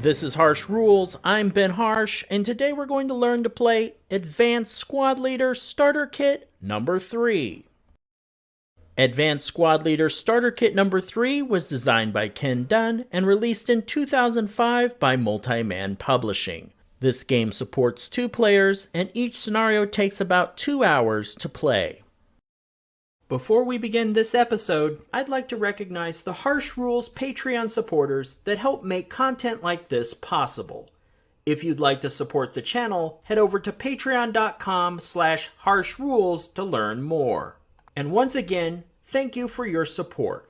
This is Harsh Rules, I'm Ben Harsh, and today we're going to learn to play Advanced Squad Leader Starter Kit number 3. Advanced Squad Leader Starter Kit number 3 was designed by Ken Dunn and released in 2005 by Multi-Man Publishing. This game supports 2 players, and each scenario takes about 2 hours to play. Before we begin this episode, I'd like to recognize the Harsh Rules Patreon supporters that help make content like this possible. If you'd like to support the channel, head over to patreon.com/harshrules to learn more. And once again, thank you for your support.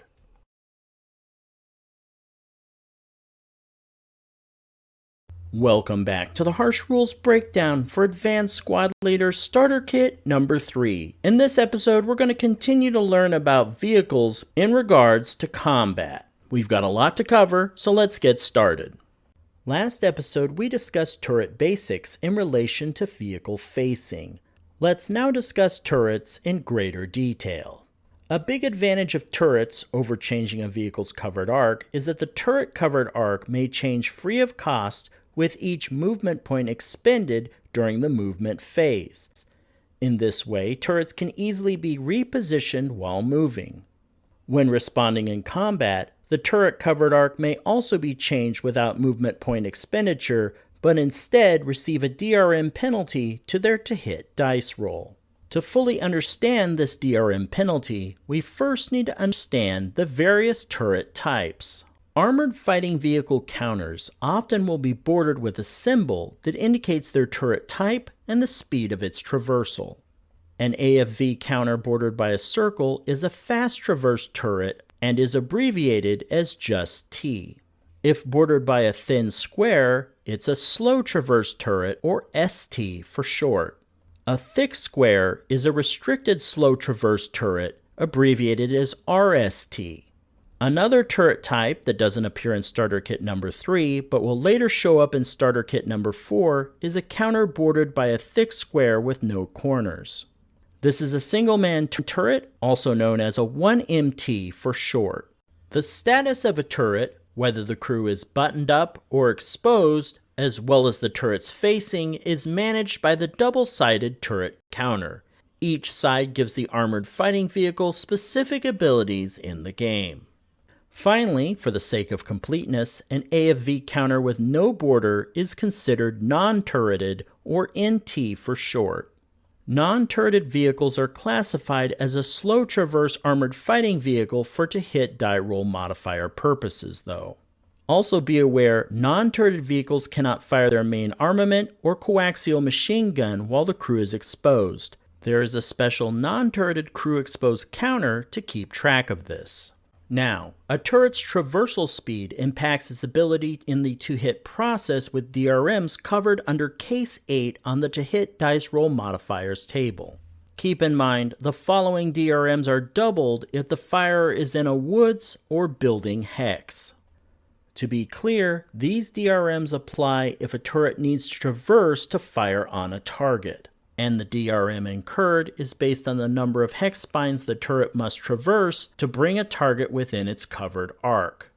Welcome back to the Harsh Rules Breakdown for Advanced Squad Leader Starter Kit number 3. In this episode, we're going to continue to learn about vehicles in regards to combat. We've got a lot to cover, so let's get started. Last episode, we discussed turret basics in relation to vehicle facing. Let's now discuss turrets in greater detail. A big advantage of turrets over changing a vehicle's covered arc is that the turret covered arc may change free of cost with each movement point expended during the movement phase. In this way, turrets can easily be repositioned while moving. When responding in combat, the turret covered arc may also be changed without movement point expenditure, but instead receive a DRM penalty to their to-hit dice roll. To fully understand this DRM penalty, we first need to understand the various turret types. Armored fighting vehicle counters often will be bordered with a symbol that indicates their turret type and the speed of its traversal. An AFV counter bordered by a circle is a fast traverse turret and is abbreviated as just T. If bordered by a thin square, it's a slow traverse turret, or ST for short. A thick square is a restricted slow traverse turret, abbreviated as RST. Another turret type that doesn't appear in Starter Kit number 3, but will later show up in Starter Kit number 4, is a counter bordered by a thick square with no corners. This is a single-man turret, also known as a 1MT for short. The status of a turret, whether the crew is buttoned up or exposed, as well as the turret's facing, is managed by the double-sided turret counter. Each side gives the armored fighting vehicle specific abilities in the game. Finally, for the sake of completeness, an AFV counter with no border is considered non-turreted, or NT for short. Non-turreted vehicles are classified as a slow traverse armored fighting vehicle for to-hit die roll modifier purposes, though. Also be aware, non-turreted vehicles cannot fire their main armament or coaxial machine gun while the crew is exposed. There is a special non-turreted crew exposed counter to keep track of this. Now, a turret's traversal speed impacts its ability in the to-hit process with DRMs covered under Case 8 on the to-hit dice roll modifiers table. Keep in mind, the following DRMs are doubled if the firer is in a woods or building hex. To be clear, these DRMs apply if a turret needs to traverse to fire on a target, and the DRM incurred is based on the number of hex spines the turret must traverse to bring a target within its covered arc.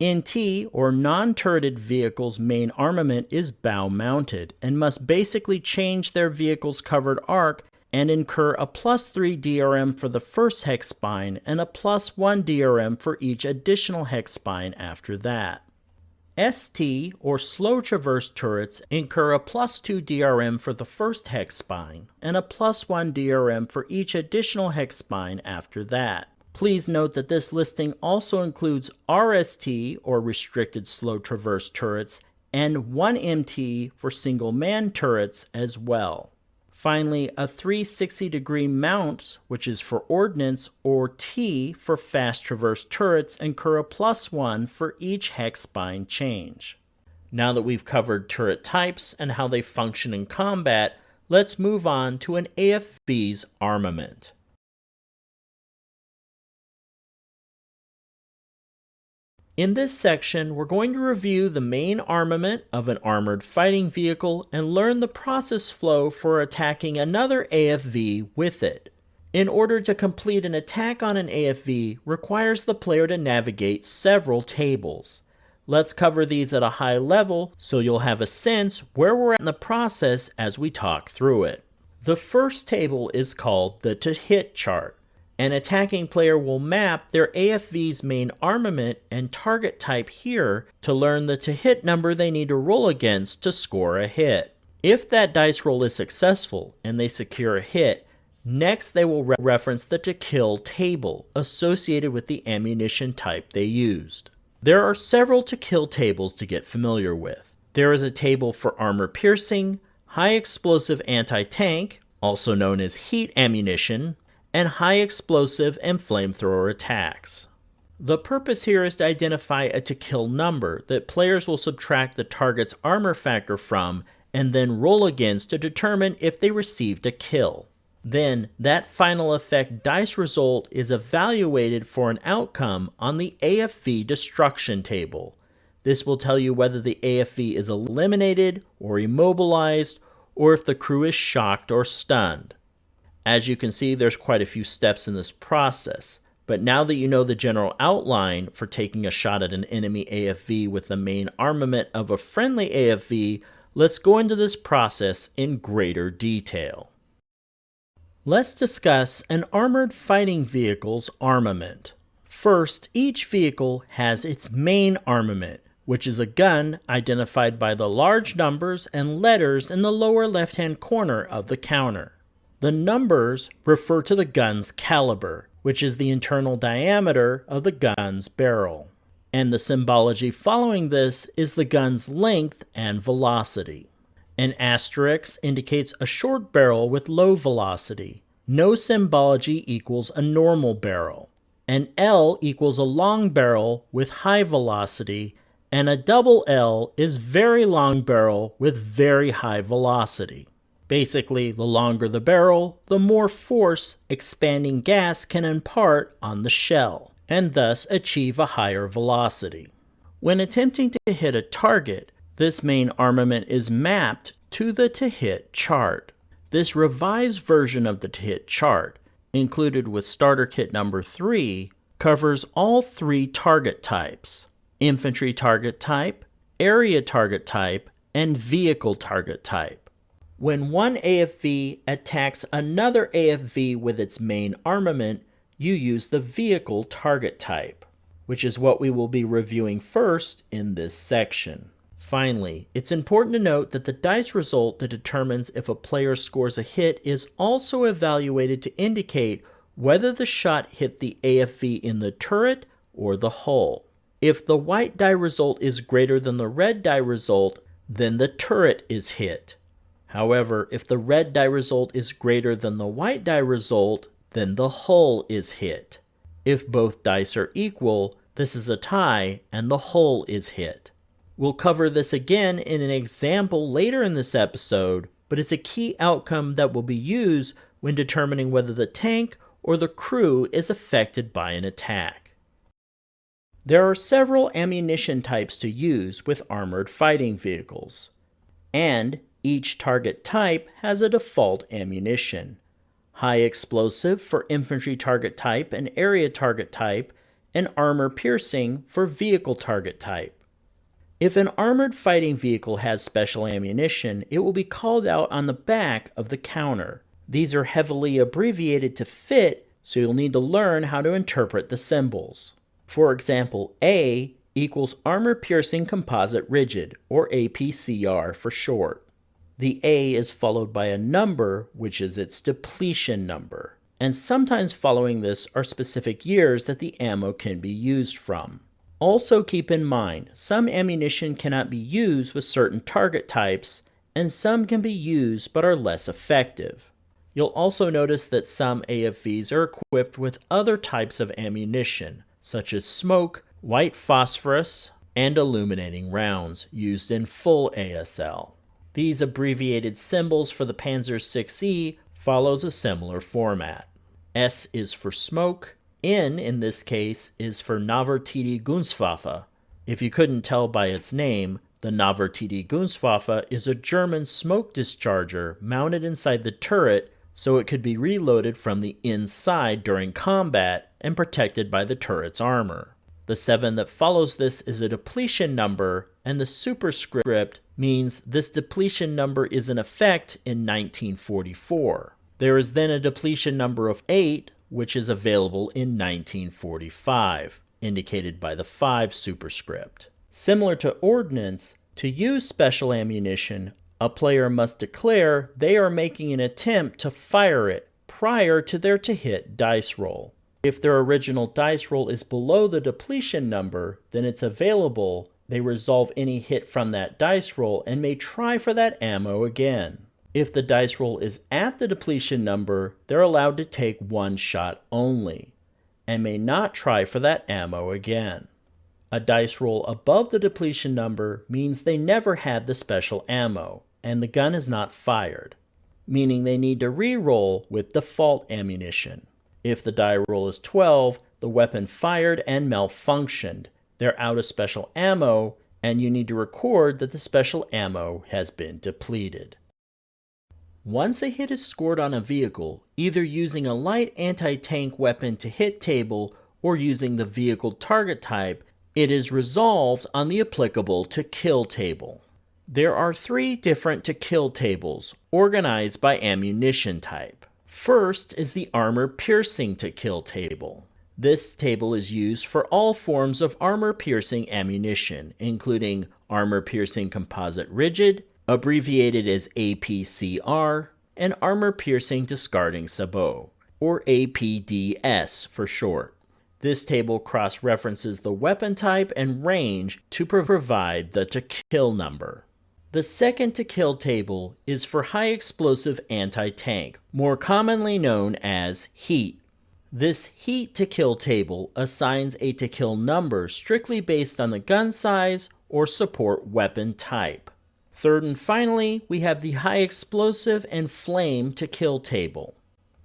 NT, or non-turreted vehicle's main armament, is bow-mounted and must basically change their vehicle's covered arc and incur a +3 DRM for the first hex spine and a +1 DRM for each additional hex spine after that. ST, or slow traverse turrets, incur a +2 DRM for the first hex spine and a +1 DRM for each additional hex spine after that. Please note that this listing also includes RST, or restricted slow traverse turrets, and 1MT for single-man turrets as well. Finally, a 360-degree mount, which is for ordnance, or T for fast traverse turrets, incur a +1 for each hex spine change. Now that we've covered turret types and how they function in combat, let's move on to an AFV's armament. In this section, we're going to review the main armament of an armored fighting vehicle and learn the process flow for attacking another AFV with it. In order to complete an attack on an AFV requires the player to navigate several tables. Let's cover these at a high level so you'll have a sense where we're at in the process as we talk through it. The first table is called the to-hit chart. An attacking player will map their AFV's main armament and target type here to learn the to-hit number they need to roll against to score a hit. If that dice roll is successful and they secure a hit, next they will reference the to-kill table associated with the ammunition type they used. There are several to-kill tables to get familiar with. There is a table for armor piercing, high explosive anti-tank, also known as heat ammunition, and high explosive and flamethrower attacks. The purpose here is to identify a to-kill number that players will subtract the target's armor factor from and then roll against to determine if they received a kill. Then, that final effect dice result is evaluated for an outcome on the AFV destruction table. This will tell you whether the AFV is eliminated or immobilized, or if the crew is shocked or stunned. As you can see, there's quite a few steps in this process, but now that you know the general outline for taking a shot at an enemy AFV with the main armament of a friendly AFV, let's go into this process in greater detail. Let's discuss an armored fighting vehicle's armament. First, each vehicle has its main armament, which is a gun identified by the large numbers and letters in the lower left-hand corner of the counter. The numbers refer to the gun's caliber, which is the internal diameter of the gun's barrel. And the symbology following this is the gun's length and velocity. An asterisk indicates a short barrel with low velocity. No symbology equals a normal barrel. An L equals a long barrel with high velocity, and a double L is very long barrel with very high velocity. Basically, the longer the barrel, the more force expanding gas can impart on the shell, and thus achieve a higher velocity. When attempting to hit a target, this main armament is mapped to the to-hit chart. This revised version of the to-hit chart, included with Starter Kit number 3, covers all 3 target types: infantry target type, area target type, and vehicle target type. When one AFV attacks another AFV with its main armament, you use the vehicle target type, which is what we will be reviewing first in this section. Finally, it's important to note that the dice result that determines if a player scores a hit is also evaluated to indicate whether the shot hit the AFV in the turret or the hull. If the white die result is greater than the red die result, then the turret is hit. However, if the red die result is greater than the white die result, then the hull is hit. If both dice are equal, this is a tie and the hull is hit. We'll cover this again in an example later in this episode, but it's a key outcome that will be used when determining whether the tank or the crew is affected by an attack. There are several ammunition types to use with armored fighting vehicles, and each target type has a default ammunition: high explosive for infantry target type and area target type, and armor piercing for vehicle target type. If an armored fighting vehicle has special ammunition, it will be called out on the back of the counter. These are heavily abbreviated to fit, so you'll need to learn how to interpret the symbols. For example, A equals Armor Piercing Composite Rigid, or APCR for short. The A is followed by a number, which is its depletion number, and sometimes following this are specific years that the ammo can be used from. Also keep in mind, some ammunition cannot be used with certain target types, and some can be used but are less effective. You'll also notice that some AFVs are equipped with other types of ammunition, such as smoke, white phosphorus, and illuminating rounds used in full ASL. These abbreviated symbols for the Panzer VIe follows a similar format. S is for smoke. N, in this case, is for Navartiti-Gunstwaffe. If you couldn't tell by its name, the Navartiti-Gunstwaffe is a German smoke discharger mounted inside the turret so it could be reloaded from the inside during combat and protected by the turret's armor. The 7 that follows this is a depletion number, and the superscript means this depletion number is in effect in 1944. There is then a depletion number of 8, which is available in 1945, indicated by the 5 superscript. Similar to ordnance, to use special ammunition, a player must declare they are making an attempt to fire it prior to their to-hit dice roll. If their original dice roll is below the depletion number, then it's available. They resolve any hit from that dice roll and may try for that ammo again. If the dice roll is at the depletion number, they're allowed to take one shot only, and may not try for that ammo again. A dice roll above the depletion number means they never had the special ammo, and the gun is not fired, meaning they need to re-roll with default ammunition. If the die roll is 12, the weapon fired and malfunctioned. They're out of special ammo, and you need to record that the special ammo has been depleted. Once a hit is scored on a vehicle, either using a light anti-tank weapon to hit table or using the vehicle target type, it is resolved on the applicable to kill table. There are 3 different to kill tables, organized by ammunition type. First is the armor piercing to kill table. This table is used for all forms of armor piercing ammunition, including armor piercing composite rigid, abbreviated as APCR, and armor piercing discarding sabot, or APDS for short. This table cross-references the weapon type and range to provide the to kill number. The second to kill table is for high explosive anti-tank, more commonly known as heat. This heat to kill table assigns a to kill number strictly based on the gun size or support weapon type. Third and finally, we have the high explosive and flame to kill table.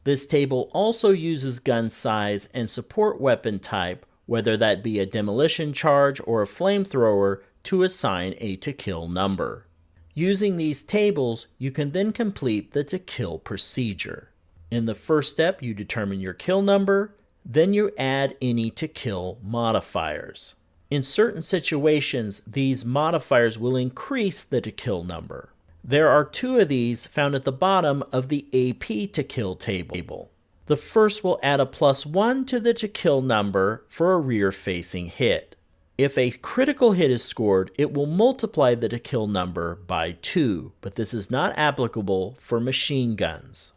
This table also uses gun size and support weapon type, whether that be a demolition charge or a flamethrower, to assign a to kill number. Using these tables, you can then complete the to kill procedure. In the first step, you determine your kill number, then you add any to kill modifiers. In certain situations, these modifiers will increase the to kill number. There are 2 of these found at the bottom of the AP to kill table. The first will add a +1 to the to kill number for a rear-facing hit. If a critical hit is scored, it will multiply the to kill number by 2, but this is not applicable for machine guns.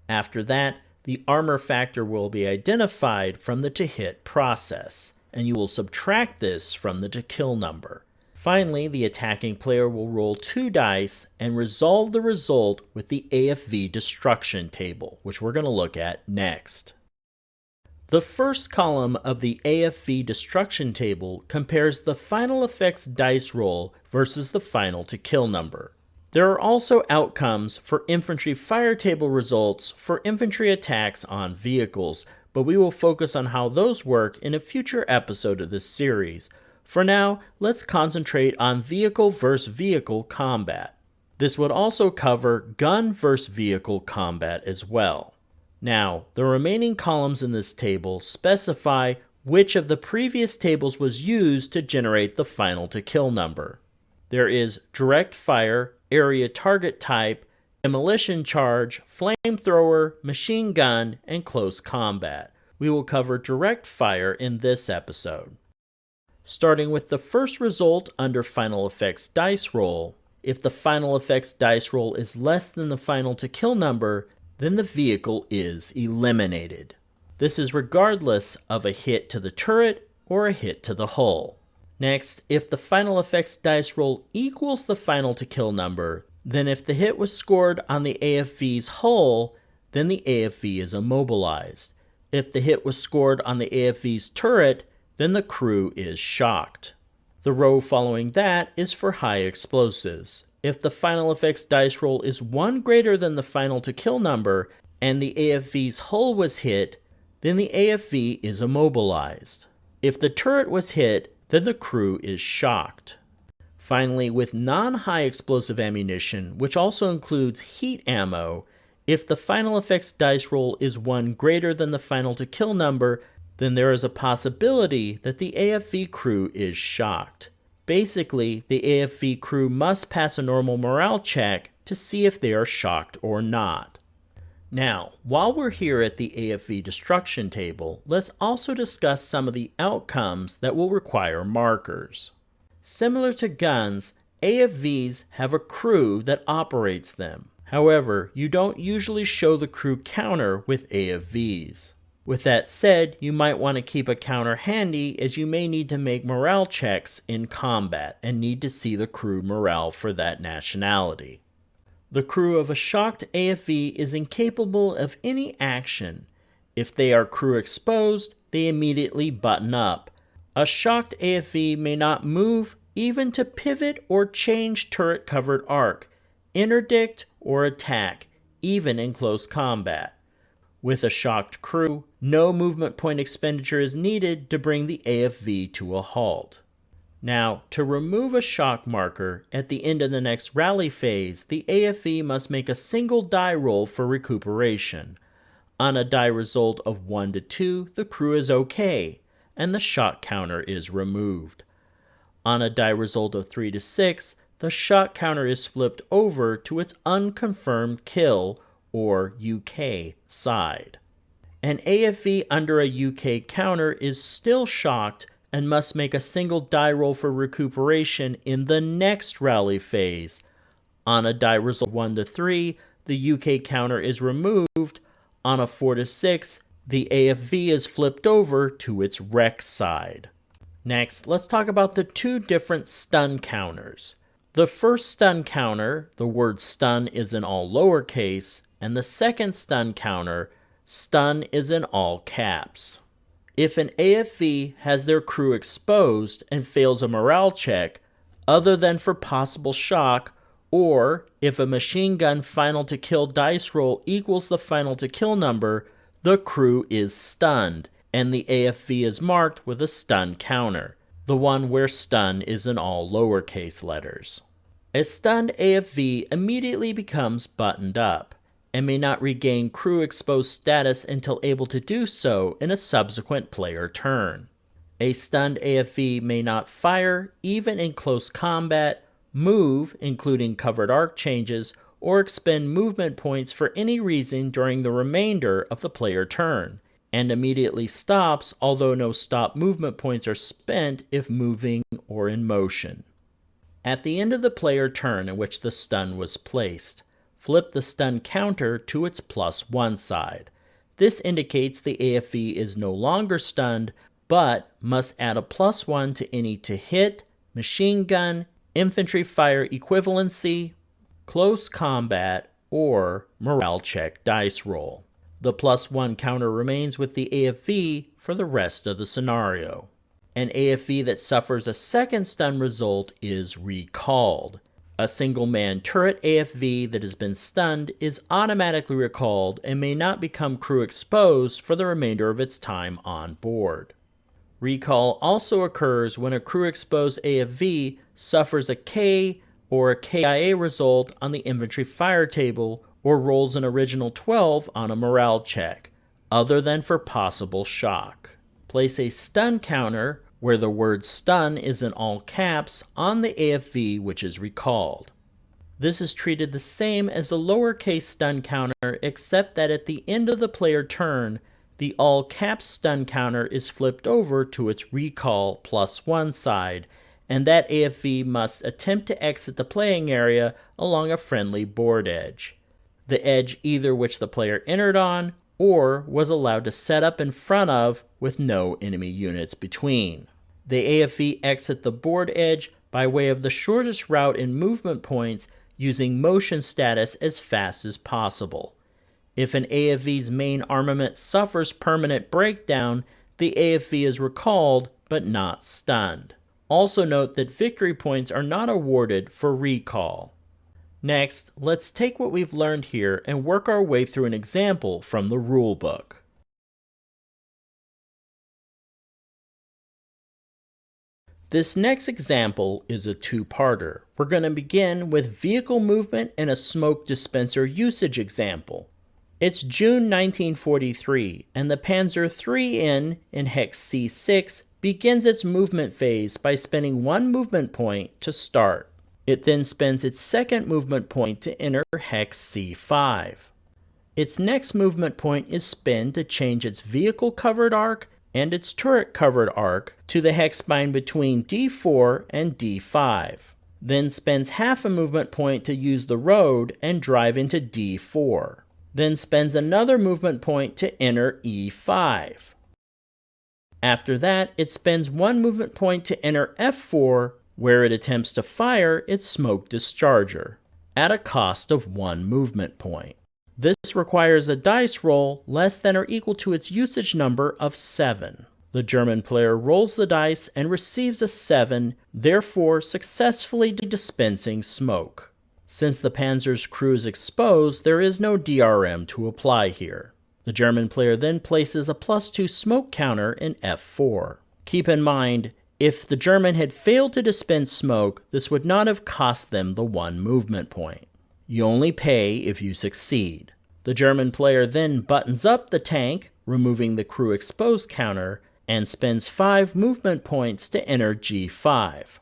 After that, the armor factor will be identified from the to hit process, and you will subtract this from the to kill number. Finally, the attacking player will roll 2 dice and resolve the result with the AFV destruction table, which we're going to look at next. The first column of the AFV destruction table compares the final effects dice roll versus the final to kill number. There are also outcomes for infantry fire table results for infantry attacks on vehicles, but we will focus on how those work in a future episode of this series. For now, let's concentrate on vehicle versus vehicle combat. This would also cover gun versus vehicle combat as well. Now, the remaining columns in this table specify which of the previous tables was used to generate the final to kill number. There is direct fire, area target type, demolition charge, flamethrower, machine gun, and close combat. We will cover direct fire in this episode. Starting with the first result under final effects dice roll, if the final effects dice roll is less than the final to kill number, then the vehicle is eliminated. This is regardless of a hit to the turret or a hit to the hull. Next, if the final effects dice roll equals the final to kill number, then if the hit was scored on the AFV's hull, then the AFV is immobilized. If the hit was scored on the AFV's turret, then the crew is shocked. The row following that is for high explosives. If the final effects dice roll is 1 greater than the final to kill number and the AFV's hull was hit, then the AFV is immobilized. If the turret was hit, then the crew is shocked. Finally, with non-high explosive ammunition, which also includes heat ammo, if the final effects dice roll is 1 greater than the final to kill number, then there is a possibility that the AFV crew is shocked. Basically, the AFV crew must pass a normal morale check to see if they are shocked or not. Now, while we're here at the AFV destruction table, let's also discuss some of the outcomes that will require markers. Similar to guns, AFVs have a crew that operates them. However, you don't usually show the crew counter with AFVs. With that said, you might want to keep a counter handy as you may need to make morale checks in combat and need to see the crew morale for that nationality. The crew of a shocked AFV is incapable of any action. If they are crew exposed, they immediately button up. A shocked AFV may not move even to pivot or change turret covered arc, interdict, or attack, even in close combat. With a shocked crew, no movement point expenditure is needed to bring the AFV to a halt. Now, to remove a shock marker, at the end of the next rally phase, the AFV must make a single die roll for recuperation. On a die result of 1 to 2, the crew is okay, and the shock counter is removed. On a die result of 3 to 6, the shock counter is flipped over to its unconfirmed kill, or UK, side. An AFV under a UK counter is still shocked and must make a single die roll for recuperation in the next rally phase. On a die result 1 to 3, the UK counter is removed. On a 4 to 6, the AFV is flipped over to its wreck side. Next, let's talk about the two different stun counters. The first stun counter, the word stun is in all lowercase, and the second stun counter, stun is in all caps. If an AFV has their crew exposed and fails a morale check, other than for possible shock, or if a machine gun final to kill dice roll equals the final to kill number, the crew is stunned, and the AFV is marked with a stun counter, the one where stun is in all lowercase letters. A stunned AFV immediately becomes buttoned up, and may not regain crew exposed status until able to do so in a subsequent player turn. A stunned AFV may not fire even in close combat, move, including covered arc changes, or expend movement points for any reason during the remainder of the player turn, and immediately stops, although no stop movement points are spent if moving or in motion. At the end of the player turn in which the stun was placed, flip the stun counter to its +1 side. This indicates the AFV is no longer stunned, but must add a +1 to any to hit, machine gun, infantry fire equivalency, close combat, or morale check dice roll. The +1 counter remains with the AFV for the rest of the scenario. An AFV that suffers a second stun result is recalled. A single-man turret AFV that has been stunned is automatically recalled and may not become crew exposed for the remainder of its time on board. Recall also occurs when a crew exposed AFV suffers a K or a KIA result on the infantry fire table or rolls an original 12 on a morale check, other than for possible shock. Place a stun counter where the word stun is in all caps on the AFV which is recalled. This is treated the same as a lowercase stun counter, except that at the end of the player turn, the all caps stun counter is flipped over to its recall +1 side, and that AFV must attempt to exit the playing area along a friendly board edge. The edge either which the player entered on or was allowed to set up in front of with no enemy units between. The AFV exit the board edge by way of the shortest route in movement points using motion status as fast as possible. If an AFV's main armament suffers permanent breakdown, the AFV is recalled but not stunned. Also note that victory points are not awarded for recall. Next, let's take what we've learned here and work our way through an example from the rulebook. This next example is a two-parter. We're going to begin with vehicle movement and a smoke dispenser usage example. It's June 1943, and the Panzer III in hex C6 begins its movement phase by spending one movement point to start. It then spends its second movement point to enter hex C5. Its next movement point is spent to change its vehicle covered arc and its turret covered arc to the hex spine between D4 and D5. Then spends half a movement point to use the road and drive into D4. Then spends another movement point to enter E5. After that, it spends one movement point to enter F4, where it attempts to fire its smoke discharger, at a cost of one movement point. This requires a dice roll less than or equal to its usage number of 7. The German player rolls the dice and receives a 7, therefore successfully dispensing smoke. Since the Panzer's crew is exposed, there is no DRM to apply here. The German player then places a +2 smoke counter in F4. Keep in mind, if the German had failed to dispense smoke, this would not have cost them the one movement point. You only pay if you succeed. The German player then buttons up the tank, removing the crew exposed counter, and spends 5 movement points to enter G5.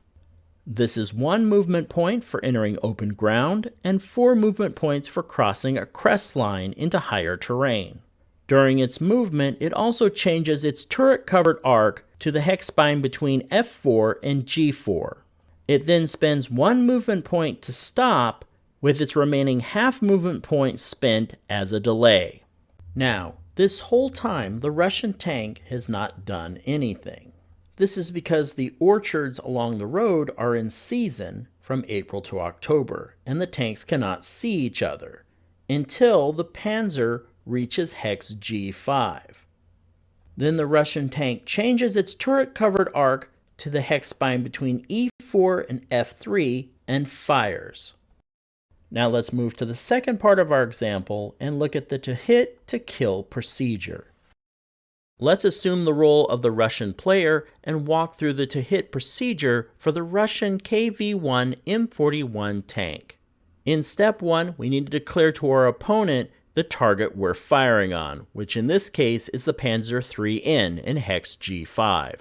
This is 1 movement point for entering open ground and 4 movement points for crossing a crest line into higher terrain. During its movement, it also changes its turret-covered arc to the hex spine between F4 and G4. It then spends 1 movement point to stop, with its remaining half movement point spent as a delay. Now, this whole time, the Russian tank has not done anything. This is because the orchards along the road are in season from April to October, and the tanks cannot see each other until the Panzer reaches hex G5. Then the Russian tank changes its turret-covered arc to the hex spine between E4 and F3 and fires. Now let's move to the second part of our example and look at the to-hit, to-kill procedure. Let's assume the role of the Russian player and walk through the to-hit procedure for the Russian KV-1 M41 tank. In step 1, we need to declare to our opponent the target we're firing on, which in this case is the Panzer IIIN in hex G5.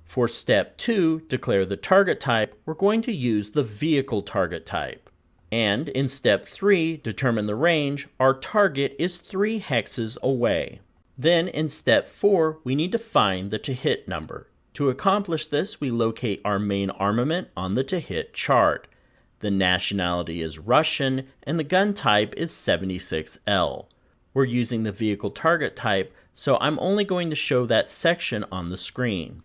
For step 2, declare the target type, we're going to use the vehicle target type. And in step 3, determine the range, our target is 3 hexes away. Then in step 4, we need to find the to-hit number. To accomplish this, we locate our main armament on the to-hit chart. The nationality is Russian, and the gun type is 76L. We're using the vehicle target type, so I'm only going to show that section on the screen.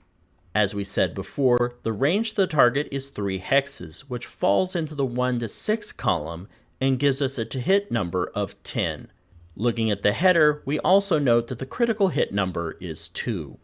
As we said before, the range to the target is 3 hexes, which falls into the 1 to 6 column and gives us a to-hit number of 10. Looking at the header, we also note that the critical hit number is 2.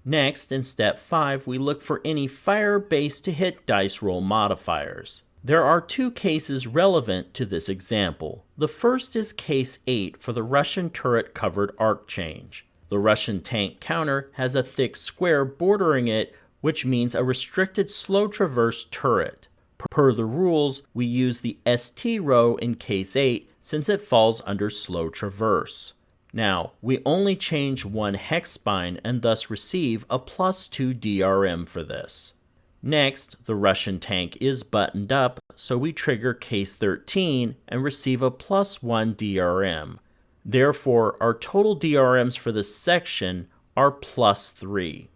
Next, in step 5, we look for any fire-based to-hit dice roll modifiers. There are 2 cases relevant to this example. The first is case 8 for the Russian turret covered arc change. The Russian tank counter has a thick square bordering it, which means a restricted slow traverse turret. Per the rules, we use the ST row in case 8 since it falls under slow traverse. Now, we only change 1 hex spine and thus receive a +2 DRM for this. Next, the Russian tank is buttoned up, so we trigger case 13 and receive a +1 DRM. Therefore, our total DRMs for this section are +3.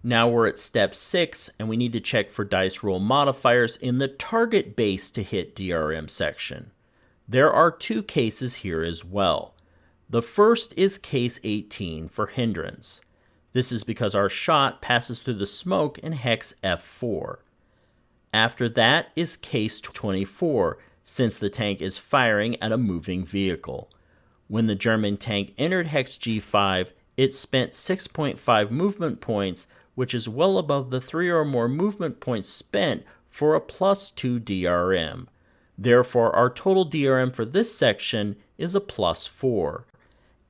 Now we're at step 6, and we need to check for dice roll modifiers in the target base to hit DRM section. There are 2 cases here as well. The first is case 18 for hindrance. This is because our shot passes through the smoke in hex F4. After that is case 24, since the tank is firing at a moving vehicle. When the German tank entered hex G5, it spent 6.5 movement points, which is well above the 3 or more movement points spent for a +2 DRM. Therefore, our total DRM for this section is a +4.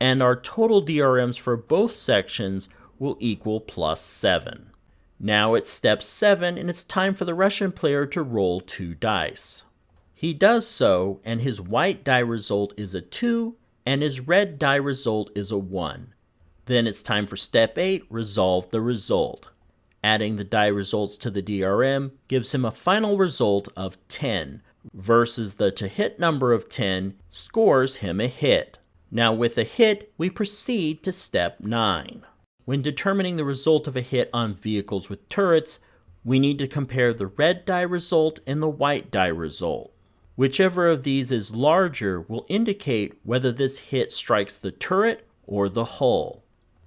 And our total DRMs for both sections will equal +7. Now it's step 7, and it's time for the Russian player to roll 2 dice. He does so, and his white die result is a 2, and his red die result is a 1. Then it's time for step 8, resolve the result. Adding the die results to the DRM gives him a final result of 10, versus the to hit number of 10 scores him a hit. Now with a hit, we proceed to step 9. When determining the result of a hit on vehicles with turrets, we need to compare the red die result and the white die result. Whichever of these is larger will indicate whether this hit strikes the turret or the hull.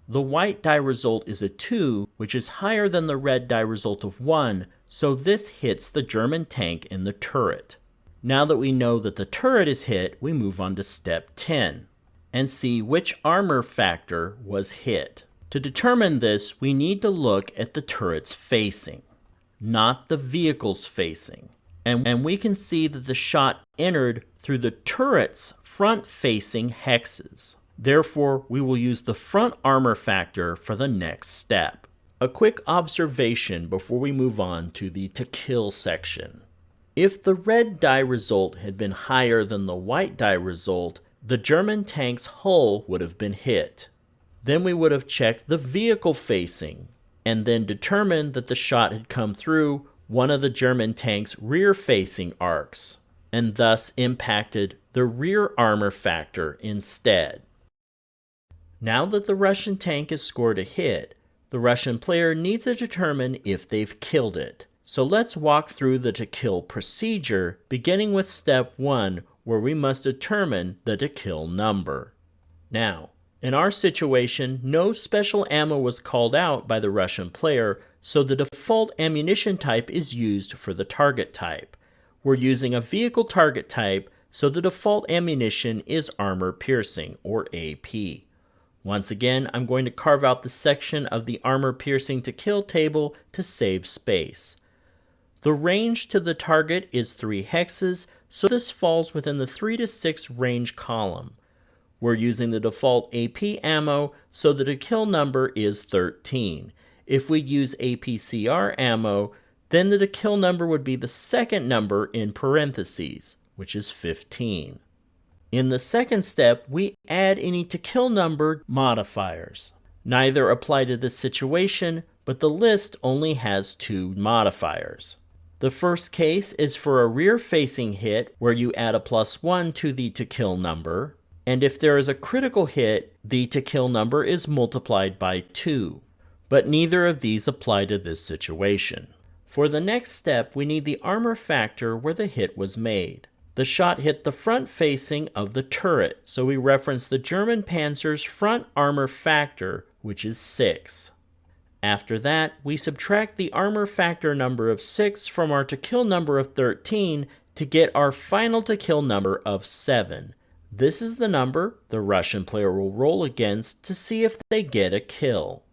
The white die result is a 2, which is higher than the red die result of 1, so this hits the German tank in the turret. Now that we know that the turret is hit, we move on to step 10 and see which armor factor was hit. To determine this, we need to look at the turret's facing, not the vehicle's facing. And we can see that the shot entered through the turret's front-facing hexes. Therefore, we will use the front armor factor for the next step. A quick observation before we move on to the to kill section. If the red die result had been higher than the white die result, the German tank's hull would have been hit. Then we would have checked the vehicle facing, and then determined that the shot had come through one of the German tank's rear-facing arcs, and thus impacted the rear armor factor instead. Now that the Russian tank has scored a hit, the Russian player needs to determine if they've killed it. So let's walk through the to kill procedure, beginning with step 1, where we must determine the to kill number. Now, in our situation, no special ammo was called out by the Russian player, so the default ammunition type is used for the target type. We're using a vehicle target type, so the default ammunition is armor piercing, or AP. Once again, I'm going to carve out the section of the armor piercing to kill table to save space. The range to the target is 3 hexes, so this falls within the 3 to 6 range column. We're using the default AP ammo, so the to kill number is 13. If we use APCR ammo, then the to kill number would be the second number in parentheses, which is 15. In the second step, we add any to kill number modifiers. Neither apply to this situation, but the list only has 2 modifiers. The first case is for a rear-facing hit, where you add a +1 to the to kill number, and if there is a critical hit, the to kill number is multiplied by 2. But neither of these apply to this situation. For the next step, we need the armor factor where the hit was made. The shot hit the front facing of the turret, so we reference the German Panzer's front armor factor, which is 6. After that, we subtract the armor factor number of 6 from our to kill number of 13 to get our final to kill number of 7. This is the number the Russian player will roll against to see if they get a kill.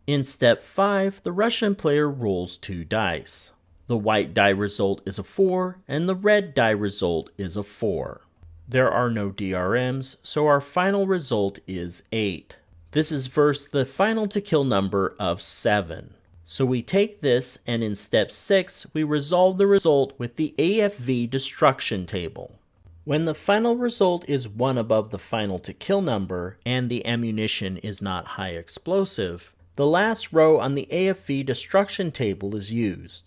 In step 5, the Russian player rolls 2 dice. The white die result is a 4, and the red die result is a 4. There are no DRMs, so our final result is 8. This is versus the final to kill number of 7. So we take this, and in step 6, we resolve the result with the AFV destruction table. When the final result is 1 above the final to kill number, and the ammunition is not high explosive, the last row on the AFV destruction table is used.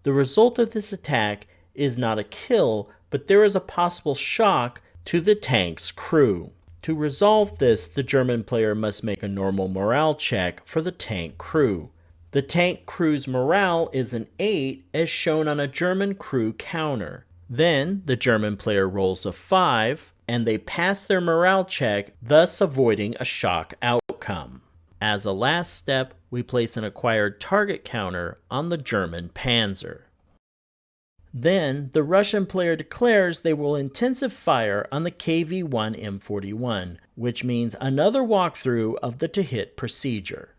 The result of this attack is not a kill, but there is a possible shock to the tank's crew. To resolve this, the German player must make a normal morale check for the tank crew. The tank crew's morale is an 8, as shown on a German crew counter. Then, the German player rolls a 5, and they pass their morale check, thus avoiding a shock outcome. As a last step, we place an acquired target counter on the German Panzer. Then, the Russian player declares they will intensive fire on the KV-1 M41, which means another walkthrough of the to-hit procedure.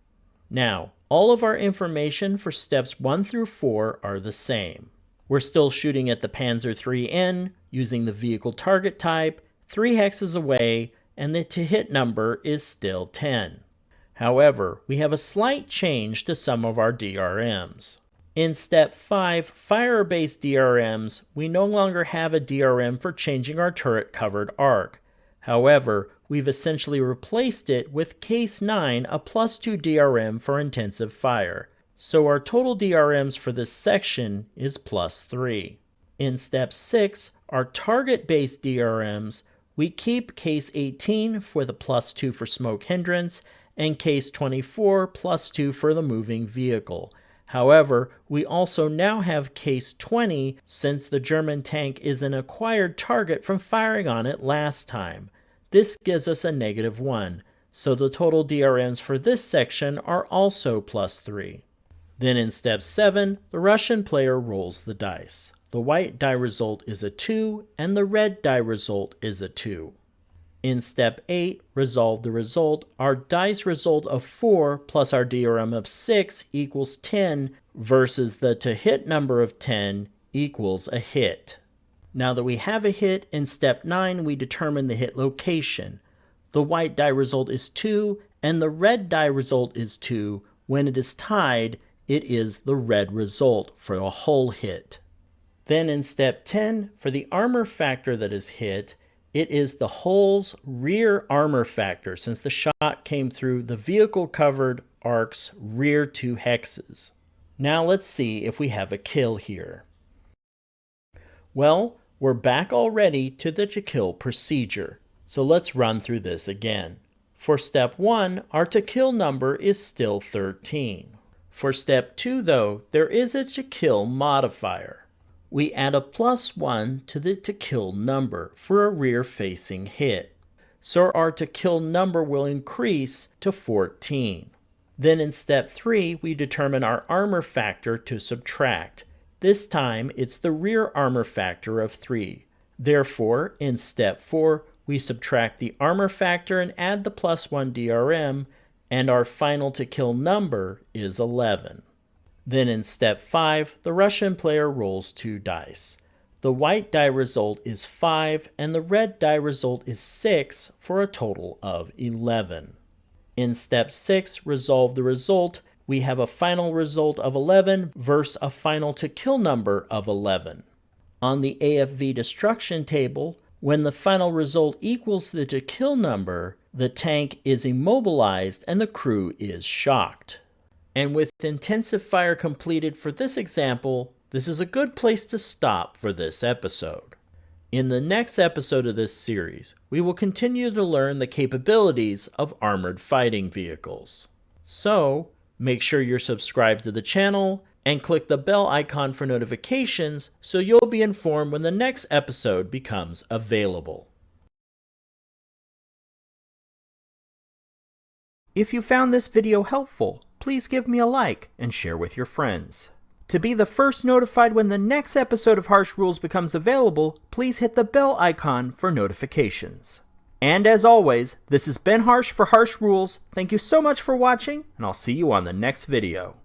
Now, all of our information for steps 1 through 4 are the same. We're still shooting at the Panzer IIIN, using the vehicle target type, 3 hexes away, and the to-hit number is still 10. However, we have a slight change to some of our DRMs. In step 5, fire-based DRMs, we no longer have a DRM for changing our turret-covered arc. However, we've essentially replaced it with Case 9, a +2 DRM for intensive fire. So our total DRMs for this section is +3. In Step 6, our target-based DRMs, we keep Case 18 for the +2 for smoke hindrance and Case 24 +2 for the moving vehicle. However, we also now have Case 20 since the German tank is an acquired target from firing on it last time. This gives us a -1, so the total DRMs for this section are also +3. Then in Step 7, the Russian player rolls the dice. The white die result is a 2, and the red die result is a 2. In Step 8, resolve the result. Our dice result of 4 plus our DRM of 6 equals 10 versus the to hit number of 10 equals a hit. Now that we have a hit, in Step 9, we determine the hit location. The white die result is 2, and the red die result is 2. When it is tied, it is the red result for a whole hit. Then in Step 10, for the armor factor that is hit, it is the hull's rear armor factor, since the shot came through the vehicle-covered arc's rear 2 hexes. Now let's see if we have a kill here. Well, we're back already to the to kill procedure, so let's run through this again. For Step 1, our to kill number is still 13. For Step 2, though, there is a to kill modifier. We add a +1 to the to kill number for a rear-facing hit. So our to kill number will increase to 14. Then in Step 3, we determine our armor factor to subtract. This time, it's the rear armor factor of 3. Therefore, in Step 4, we subtract the armor factor and add the +1 DRM, and our final to kill number is 11. Then in Step 5, the Russian player rolls 2 dice. The white die result is 5, and the red die result is 6, for a total of 11. In Step 6, resolve the result. We have a final result of 11 versus a final to kill number of 11. On the AFV destruction table, when the final result equals the to kill number, the tank is immobilized and the crew is shocked. And with intensive fire completed for this example, this is a good place to stop for this episode. In the next episode of this series, we will continue to learn the capabilities of armored fighting vehicles. So, make sure you're subscribed to the channel and click the bell icon for notifications so you'll be informed when the next episode becomes available. If you found this video helpful, please give me a like and share with your friends. To be the first notified when the next episode of Harsh Rules becomes available, please hit the bell icon for notifications. And as always, this has been Harsh for Harsh Rules. Thank you so much for watching, and I'll see you on the next video.